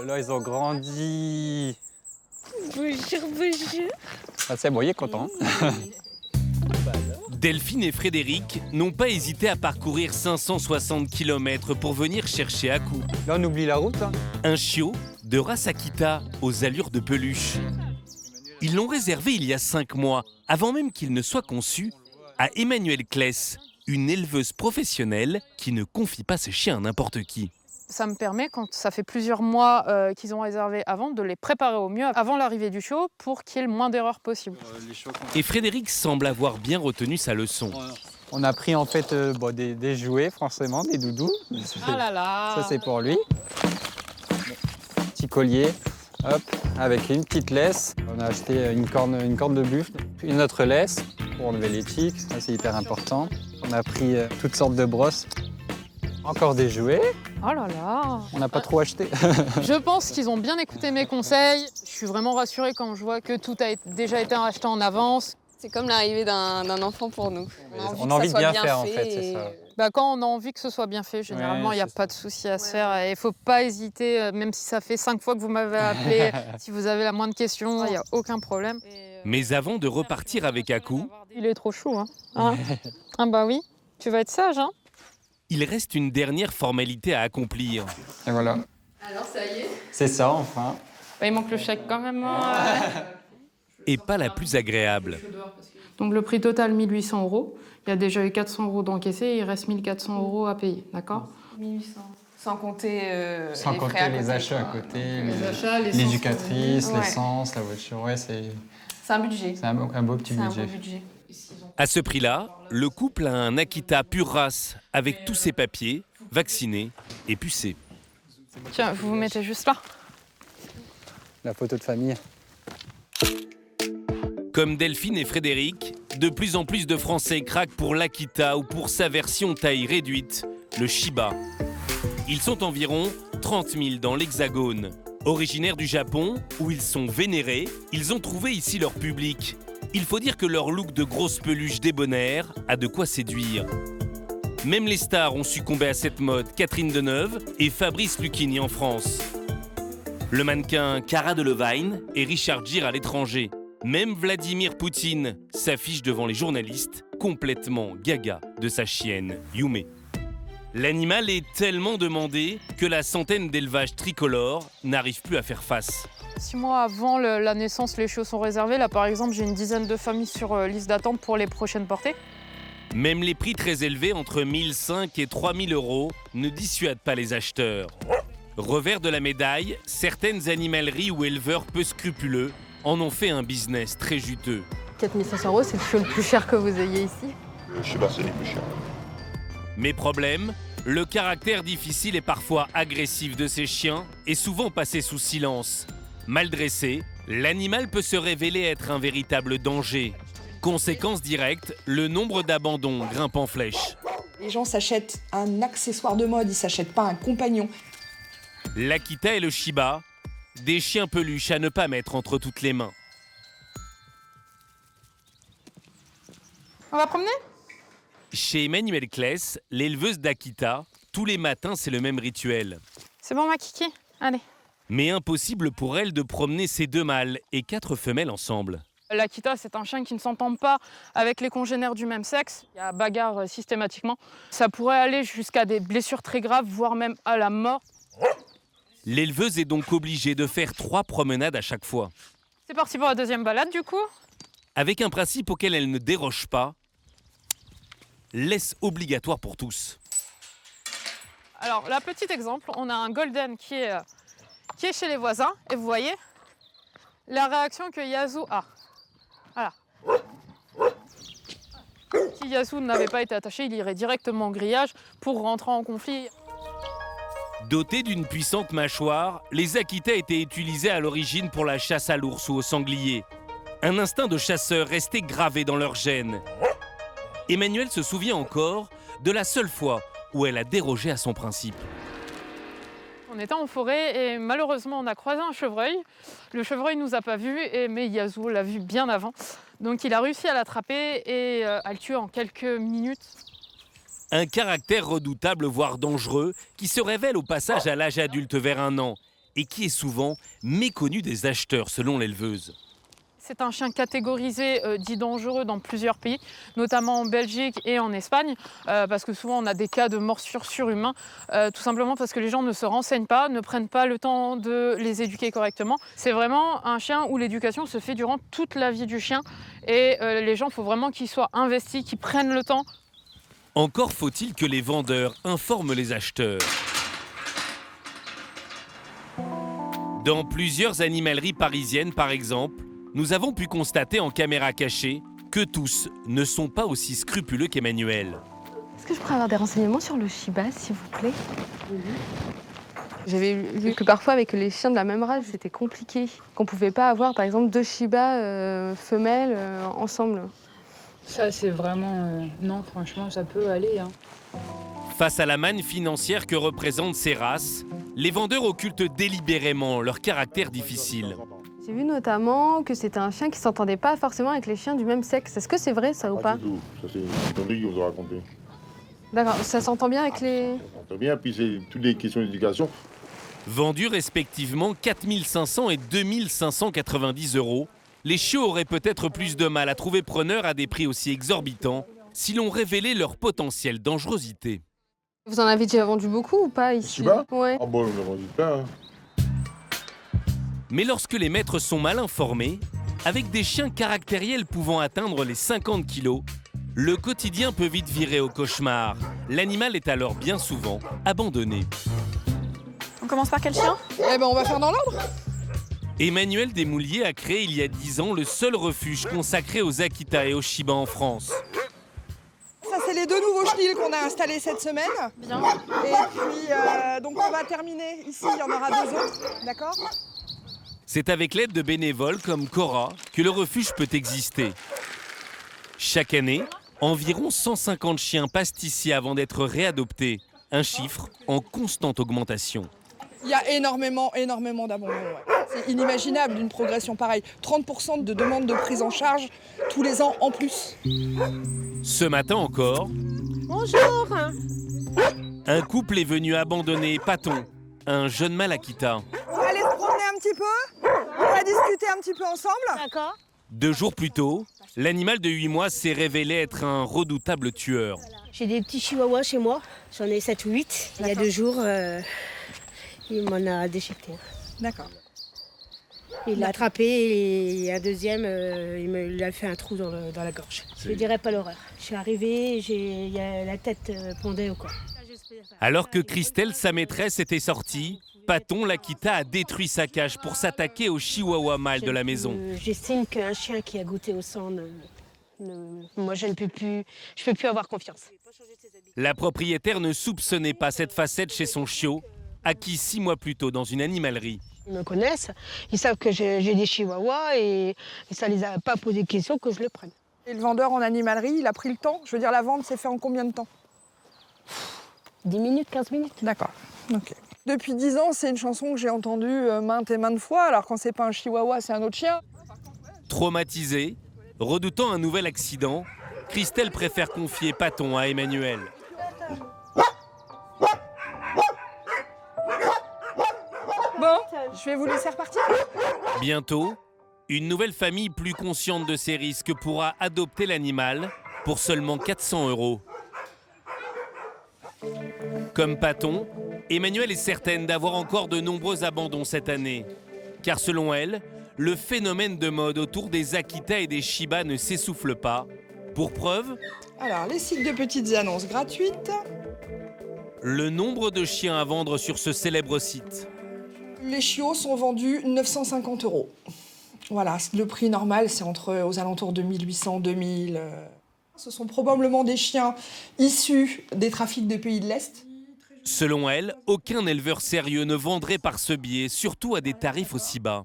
là là, ils ont grandi. Bonjour, bonjour. Ah, c'est bon, il est content. Delphine et Frédéric n'ont pas hésité à parcourir 560 km pour venir chercher Aku, Là, on oublie la route. Hein. un chiot de race Akita aux allures de peluche. Ils l'ont réservé il y a 5 mois, avant même qu'il ne soit conçu, à Emmanuelle Kless, une éleveuse professionnelle qui ne confie pas ses chiens à n'importe qui. Ça me permet, quand ça fait plusieurs mois qu'ils ont réservé avant, de les préparer au mieux avant l'arrivée du chiot pour qu'il y ait le moins d'erreurs possible. Et Frédéric semble avoir bien retenu sa leçon. On a pris en fait des jouets, forcément, des doudous. Ah là là. Ça, c'est pour lui. Petit collier, hop, avec une petite laisse. On a acheté une corne de buffle, une autre laisse pour enlever les tiques. Ça, c'est hyper important. On a pris toutes sortes de brosses. Encore des jouets. Oh là là. On n'a pas trop acheté. Je pense qu'ils ont bien écouté mes conseils. Je suis vraiment rassurée quand je vois que tout a déjà été acheté en avance. C'est comme l'arrivée d'un enfant pour nous. On a envie de bien faire, en fait, c'est ça. Quand on a envie que ce soit bien fait, généralement, il n'y a pas de souci à se faire. Et il ne faut pas hésiter, même si ça fait 5 fois que vous m'avez appelé, si vous avez la moindre question, il n'y a aucun problème. Mais avant de repartir avec Aku, Il est trop chou, hein. Ah bah oui, tu vas être sage, hein. il reste une dernière formalité à accomplir. Et voilà. Alors ça y est. C'est ça, enfin. Bah, il manque le chèque quand même. Et pas la plus agréable. Donc le prix total, 1 800 €. Il y a déjà eu 400 € d'encaissés, il reste 1 400 € à payer, d'accord ? 1 800. Sans compter Sans les compter frais à les côté, achats quoi. à côté, Les achats, l'essence l'éducatrice, pour lui. l'essence, la voiture. Ouais, c'est C'est un budget. un beau petit C'est un budget. beau budget. À ce prix-là, le couple a un Akita pure race, avec tous ses papiers, vacciné et pucé. Tiens, vous vous mettez juste là. La photo de famille. Comme Delphine et Frédéric, de plus en plus de Français craquent pour l'Akita ou pour sa version taille réduite, le Shiba. Ils sont environ 30 000 dans l'Hexagone. Originaires du Japon, où ils sont vénérés, ils ont trouvé ici leur public. Il faut dire que leur look de grosse peluche débonnaire a de quoi séduire. Même les stars ont succombé à cette mode, Catherine Deneuve et Fabrice Lucchini en France. Le mannequin Cara Delevingne et Richard Gere à l'étranger. Même Vladimir Poutine s'affiche devant les journalistes, complètement gaga de sa chienne Yume. L'animal est tellement demandé que la centaine d'élevages tricolores n'arrive plus à faire face. 6 mois avant la naissance, les chiots sont réservés. Là, par exemple, j'ai une dizaine de familles sur liste d'attente pour les prochaines portées. Même les prix très élevés, entre 1 500 et 3 000 € ne dissuadent pas les acheteurs. Revers de la médaille, certaines animaleries ou éleveurs peu scrupuleux en ont fait un business très juteux. 4 500 €, c'est le chiot le plus cher que vous ayez ici. Le Shiba, c'est les plus chers. Mais problème, le caractère difficile et parfois agressif de ces chiens est souvent passé sous silence. Mal dressé, l'animal peut se révéler être un véritable danger. Conséquence directe, le nombre d'abandons grimpe en flèche. Les gens s'achètent un accessoire de mode, ils s'achètent pas un compagnon. L'Akita et le Shiba, des chiens peluches à ne pas mettre entre toutes les mains. On va promener ? Chez Emmanuelle Kless, l'éleveuse d'Akita, tous les matins c'est le même rituel. C'est bon, ma kiki ? Allez. Mais impossible pour elle de promener ses 2 mâles et 4 femelles ensemble. L'Akita, c'est un chien qui ne s'entend pas avec les congénères du même sexe. Il y a bagarre systématiquement. Ça pourrait aller jusqu'à des blessures très graves, voire même à la mort. L'éleveuse est donc obligée de faire 3 promenades à chaque fois. C'est parti pour la deuxième balade, du coup. Avec un principe auquel elle ne déroge pas, laisse obligatoire pour tous. Alors, là, petit exemple, on a un golden qui est chez les voisins. Et vous voyez la réaction que Yazoo a. Voilà. Si Yazoo n'avait pas été attaché, il irait directement au grillage pour rentrer en conflit. Dotés d'une puissante mâchoire, les Akita étaient utilisés à l'origine pour la chasse à l'ours ou au sanglier. Un instinct de chasseur restait gravé dans leur gène. Emmanuelle se souvient encore de la seule fois où elle a dérogé à son principe. On était en forêt et malheureusement on a croisé un chevreuil. Le chevreuil ne nous a pas vus, mais Yazoo l'a vu bien avant. Donc il a réussi à l'attraper et à le tuer en quelques minutes. Un caractère redoutable voire dangereux qui se révèle au passage à l'âge adulte vers 1 an et qui est souvent méconnu des acheteurs selon l'éleveuse. C'est un chien catégorisé dit dangereux dans plusieurs pays, notamment en Belgique et en Espagne, parce que souvent on a des cas de morsures sur humains, tout simplement parce que les gens ne se renseignent pas, ne prennent pas le temps de les éduquer correctement. C'est vraiment un chien où l'éducation se fait durant toute la vie du chien et les gens, il faut vraiment qu'ils soient investis, qu'ils prennent le temps. Encore faut-il que les vendeurs informent les acheteurs. Dans plusieurs animaleries parisiennes, par exemple, nous avons pu constater en caméra cachée que tous ne sont pas aussi scrupuleux qu'Emmanuel. Est-ce que je pourrais avoir des renseignements sur le Shiba, s'il vous plaît? J'avais vu que parfois avec les chiens de la même race, c'était compliqué. Qu'on pouvait pas avoir par exemple 2 Shiba femelles ensemble. Ça, c'est vraiment... non, franchement, ça peut aller. Hein. Face à la manne financière que représentent ces races, les vendeurs occultent délibérément leur caractère difficile. J'ai vu notamment que c'était un chien qui s'entendait pas forcément avec les chiens du même sexe. Est-ce que c'est vrai ça ou pas? Du tout. Ça, c'est une connerie qu'ils vous ont raconté. D'accord, ça s'entend bien avec les... Ça s'entend bien, puis c'est toutes les questions d'éducation. Vendus respectivement 4 500 et 2 590 €, les chiots auraient peut-être plus de mal à trouver preneur à des prix aussi exorbitants si l'on révélait leur potentielle dangerosité. Vous en avez déjà vendu beaucoup ou pas ici? Shiba? Ouais. Ah bon, on en a vendu plein. Hein. Mais lorsque les maîtres sont mal informés, avec des chiens caractériels pouvant atteindre les 50 kilos, le quotidien peut vite virer au cauchemar. L'animal est alors bien souvent abandonné. On commence par quel chien? Eh ben, on va faire dans l'ordre. Emmanuel Desmouliers a créé il y a 10 ans le seul refuge consacré aux Akita et aux Shiba en France. Ça, c'est les 2 nouveaux chenils qu'on a installés cette semaine. Bien. Et puis, donc on va terminer ici, il y en aura 2 autres, d'accord? C'est avec l'aide de bénévoles comme Cora que le refuge peut exister. Chaque année, environ 150 chiens passent ici avant d'être réadoptés, un chiffre en constante augmentation. Il y a énormément d'abandons. Ouais. C'est inimaginable d'une progression pareille. 30% de demandes de prise en charge tous les ans en plus. Ce matin encore, Bonjour. un couple est venu abandonner Paton, un jeune mâle Akita. On va aller se promener un petit peu, on va discuter un petit peu ensemble. D'accord. 2 jours plus tôt, l'animal de 8 mois s'est révélé être un redoutable tueur. J'ai des petits chihuahuas chez moi, j'en ai 7 ou 8. Il y a 2 jours, il m'en a déchiqueté. D'accord. Il l'a attrapé et un deuxième, il a fait un trou dans la gorge. Je ne dirais pas l'horreur. Je suis arrivée, la tête pendait au corps. Alors que Christelle, sa maîtresse, était sortie, Paton, l'Akita, a détruit sa cage pour s'attaquer au chihuahua mâle de la maison. J'estime qu'un chien qui a goûté au sang, moi je ne peux plus avoir confiance. La propriétaire ne soupçonnait pas cette facette chez son chiot, acquis 6 mois plus tôt dans une animalerie. Ils me connaissent, ils savent que j'ai des chihuahuas et ça ne les a pas posé de question que je le prenne. Et le vendeur en animalerie, il a pris le temps. Je veux dire, la vente s'est fait en combien de temps? 10 minutes, 15 minutes. D'accord. Ok. Depuis 10 ans, c'est une chanson que j'ai entendue maintes et maintes fois. Alors quand c'est pas un chihuahua, c'est un autre chien. Traumatisée, redoutant un nouvel accident, Christelle préfère confier Paton à Emmanuel. Bon, je vais vous laisser repartir. Bientôt, une nouvelle famille plus consciente de ses risques pourra adopter l'animal pour seulement 400 €. Comme Paton, Emmanuel est certaine d'avoir encore de nombreux abandons cette année. Car selon elle, le phénomène de mode autour des Akita et des Shiba ne s'essouffle pas. Pour preuve, Alors, les sites de petites annonces gratuites. le nombre de chiens à vendre sur ce célèbre site. Les chiots sont vendus 950 €. Voilà, le prix normal, c'est aux alentours de 1800, 2000. Ce sont probablement des chiens issus des trafics des pays de l'Est. Selon elle, aucun éleveur sérieux ne vendrait par ce biais, surtout à des tarifs aussi bas.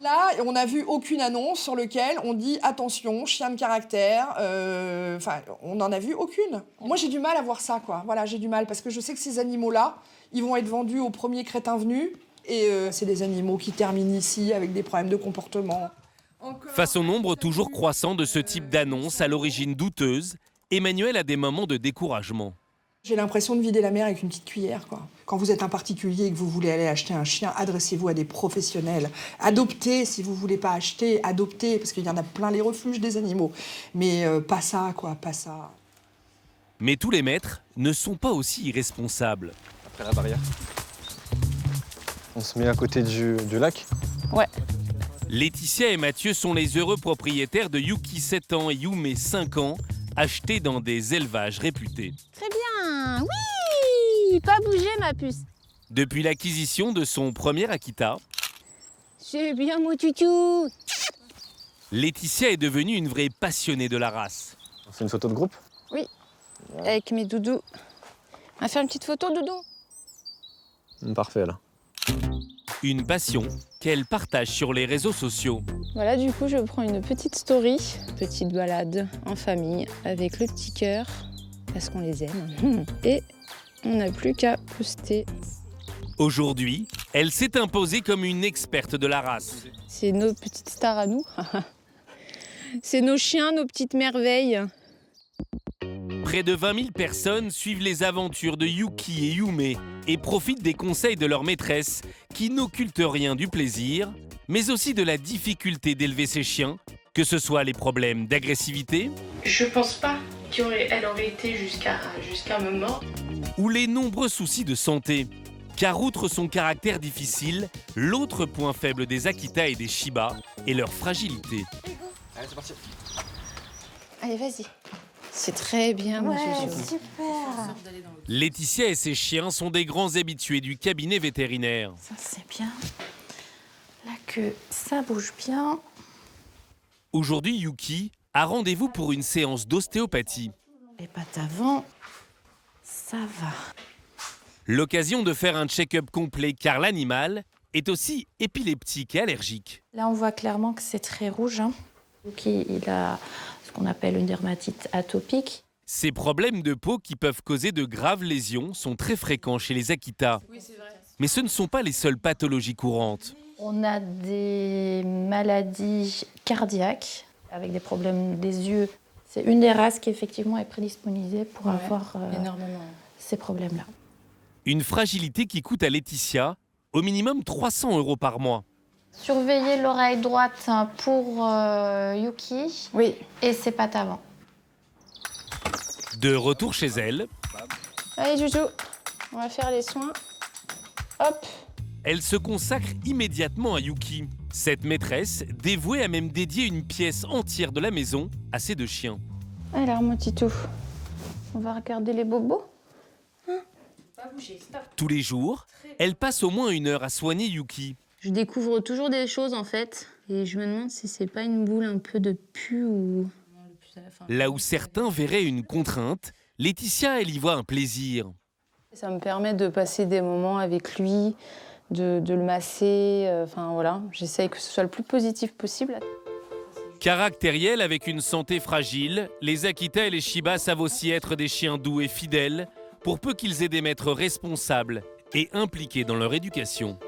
Là, on n'a vu aucune annonce sur laquelle on dit « attention, chien de caractère ». On n'en a vu aucune. Moi, j'ai du mal à voir ça, quoi. Voilà, j'ai du mal, parce que je sais que ces animaux-là, ils vont être vendus au premier crétin venu. Et c'est des animaux qui terminent ici avec des problèmes de comportement. Face au nombre toujours croissant de ce type d'annonces à l'origine douteuse, Emmanuel a des moments de découragement. J'ai l'impression de vider la mer avec une petite cuillère, quoi. Quand vous êtes un particulier et que vous voulez aller acheter un chien, adressez-vous à des professionnels. Adoptez, si vous ne voulez pas acheter, adoptez, parce qu'il y en a plein les refuges des animaux. Mais pas ça, quoi, pas ça. Mais tous les maîtres ne sont pas aussi irresponsables. Après la barrière. On se met à côté du lac. Ouais. Laetitia et Mathieu sont les heureux propriétaires de Yuki 7 ans et Yume 5 ans, achetés dans des élevages réputés. Très bien, oui, pas bouger ma puce. Depuis l'acquisition de son premier Akita, C'est bien mon toutou. Laetitia est devenue une vraie passionnée de la race. C'est une photo de groupe? Oui, avec mes doudous. On va faire une petite photo, doudou. Parfait, là. Une passion qu'elle partage sur les réseaux sociaux. Voilà, du coup, je prends une petite story, petite balade en famille avec le petit cœur, parce qu'on les aime. Et on n'a plus qu'à poster. Aujourd'hui, elle s'est imposée comme une experte de la race. C'est nos petites stars à nous. C'est nos chiens, nos petites merveilles. Près de 20 000 personnes suivent les aventures de Yuki et Yume et profitent des conseils de leur maîtresse qui n'occulte rien du plaisir, mais aussi de la difficulté d'élever ses chiens, que ce soit les problèmes d'agressivité. Je pense pas qu'elle aurait été jusqu'à me mordre. Ou les nombreux soucis de santé. Car outre son caractère difficile, l'autre point faible des Akita et des Shiba est leur fragilité. Allez, c'est parti. Allez, vas-y. C'est très bien, mon chouchou. Super. Laetitia et ses chiens sont des grands habitués du cabinet vétérinaire. Ça, c'est bien. La queue, ça bouge bien. Aujourd'hui, Yuki a rendez-vous pour une séance d'ostéopathie. Les pattes avant, ça va. L'occasion de faire un check-up complet car l'animal est aussi épileptique et allergique. Là, on voit clairement que c'est très rouge. Il a ce qu'on appelle une dermatite atopique. Ces problèmes de peau qui peuvent causer de graves lésions sont très fréquents chez les Akita. Mais ce ne sont pas les seules pathologies courantes. On a des maladies cardiaques avec des problèmes des yeux. C'est une des races qui effectivement est prédisposée pour avoir ces problèmes-là. Une fragilité qui coûte à Laetitia au minimum 300 € par mois. Surveiller l'oreille droite pour Yuki et ses pattes avant. De retour chez elle, Allez, Joujou, on va faire les soins. Hop. elle se consacre immédiatement à Yuki. Cette maîtresse, dévouée, a même dédié une pièce entière de la maison à ses deux chiens. Alors, mon titou, on va regarder les bobos. Tous les jours, elle passe au moins 1 heure à soigner Yuki. Je découvre toujours des choses, en fait. Et je me demande si c'est pas une boule un peu de pu ou... Là où certains verraient une contrainte, Laetitia, elle y voit un plaisir. Ça me permet de passer des moments avec lui, de le masser. Enfin, voilà, j'essaye que ce soit le plus positif possible. Caractériels avec une santé fragile, les Akita et les Shiba savent aussi être des chiens doux et fidèles, pour peu qu'ils aient des maîtres responsables et impliqués dans leur éducation.